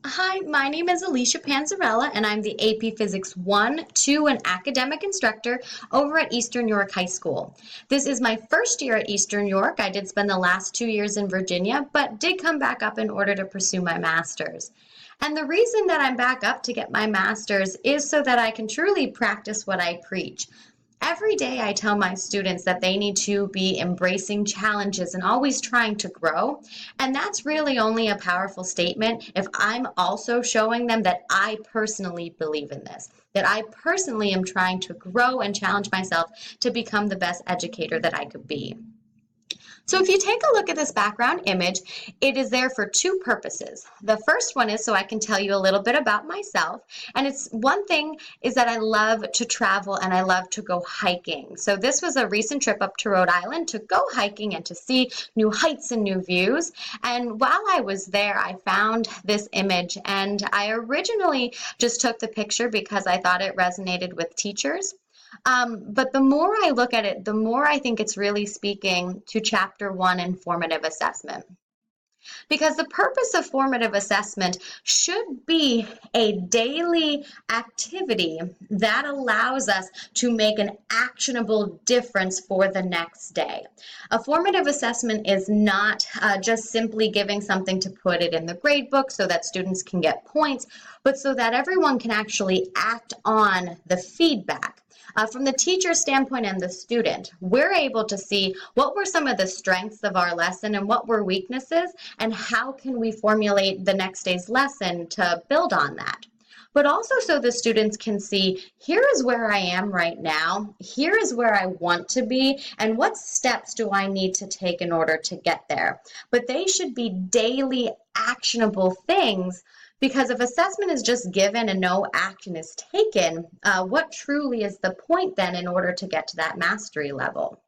Hi, my name is Alicia Panzarella, and I'm the AP Physics 1, 2, and academic instructor over at Eastern York High School. This is my first year at Eastern York. I did spend the last 2 years in Virginia, but did come back up in order to pursue my master's. And the reason that I'm back up to get my master's is so that I can truly practice what I preach. Every day I tell my students that they need to be embracing challenges and always trying to grow. And that's really only a powerful statement if I'm also showing them that I personally believe in this, that I personally am trying to grow and challenge myself to become the best educator that I could be. So if you take a look at this background image, it is there for two purposes. The first one is so I can tell you a little bit about myself. And it's one thing is that I love to travel and I love to go hiking. So this was a recent trip up to Rhode Island to go hiking and to see new heights and new views. And while I was there, I found this image, and I originally just took the picture because I thought it resonated with teachers. But the more I look at it, the more I think it's really speaking to Chapter 1 in formative assessment. Because the purpose of formative assessment should be a daily activity that allows us to make an actionable difference for the next day. A formative assessment is not just simply giving something to put it in the grade book so that students can get points, but so that everyone can actually act on the feedback. From the teacher standpoint and the student, we're able to see what were some of the strengths of our lesson and what were weaknesses, and how can we formulate the next day's lesson to build on that. But also so the students can see, here is where I am right now, here is where I want to be, and what steps do I need to take in order to get there. But they should be daily actionable things, because if assessment is just given and no action is taken, what truly is the point then in order to get to that mastery level?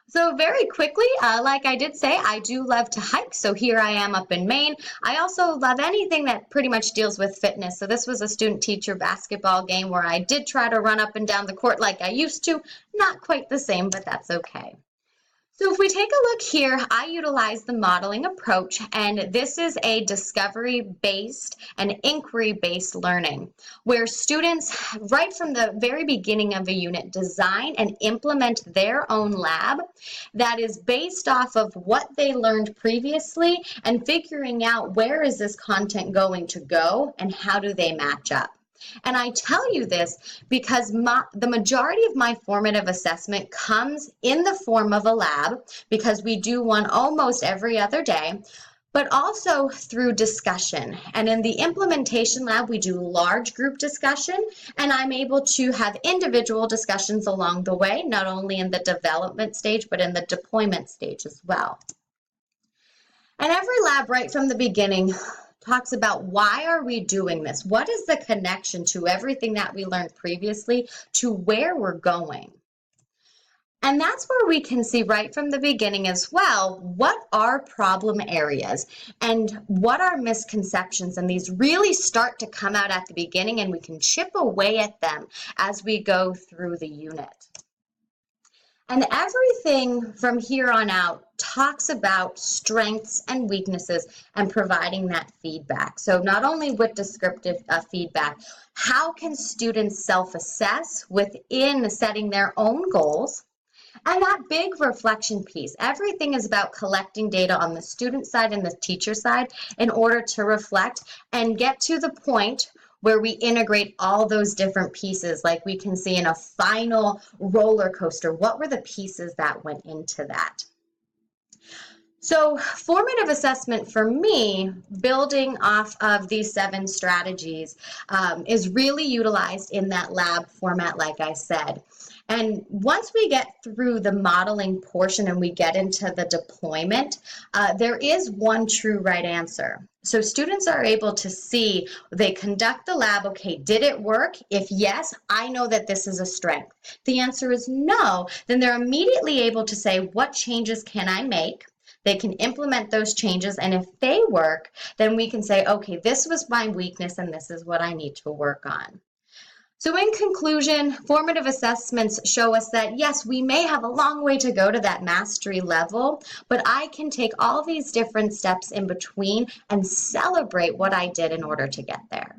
So very quickly, like I did say, I do love to hike. So here I am up in Maine. I also love anything that pretty much deals with fitness. So this was a student-teacher basketball game where I did try to run up and down the court like I used to. Not quite the same, but that's okay. So if we take a look here, I utilize the modeling approach, and this is a discovery-based and inquiry-based learning, where students, right from the very beginning of a unit, design and implement their own lab that is based off of what they learned previously and figuring out where is this content going to go and how do they match up. And I tell you this because the majority of my formative assessment comes in the form of a lab, because we do one almost every other day, but also through discussion. And in the implementation lab, we do large group discussion, and I'm able to have individual discussions along the way, not only in the development stage, but in the deployment stage as well. And every lab right from the beginning talks about, why are we doing this? What is the connection to everything that we learned previously to where we're going? And that's where we can see right from the beginning as well, what are problem areas and what are misconceptions. And these really start to come out at the beginning, and we can chip away at them as we go through the unit. And everything from here on out talks about strengths and weaknesses and providing that feedback. So not only with descriptive feedback, how can students self-assess within setting their own goals? And that big reflection piece, everything is about collecting data on the student side and the teacher side in order to reflect and get to the point where we integrate all those different pieces, like we can see in a final roller coaster. What were the pieces that went into that? So formative assessment for me, building off of these 7 strategies, is really utilized in that lab format, like I said. And once we get through the modeling portion and we get into the deployment, there is one true right answer. So students are able to see, they conduct the lab, okay, did it work? If yes, I know that this is a strength. The answer is no, then they're immediately able to say, what changes can I make? They can implement those changes, and if they work, then we can say, okay, this was my weakness and this is what I need to work on. So in conclusion, formative assessments show us that yes, we may have a long way to go to that mastery level, but I can take all these different steps in between and celebrate what I did in order to get there.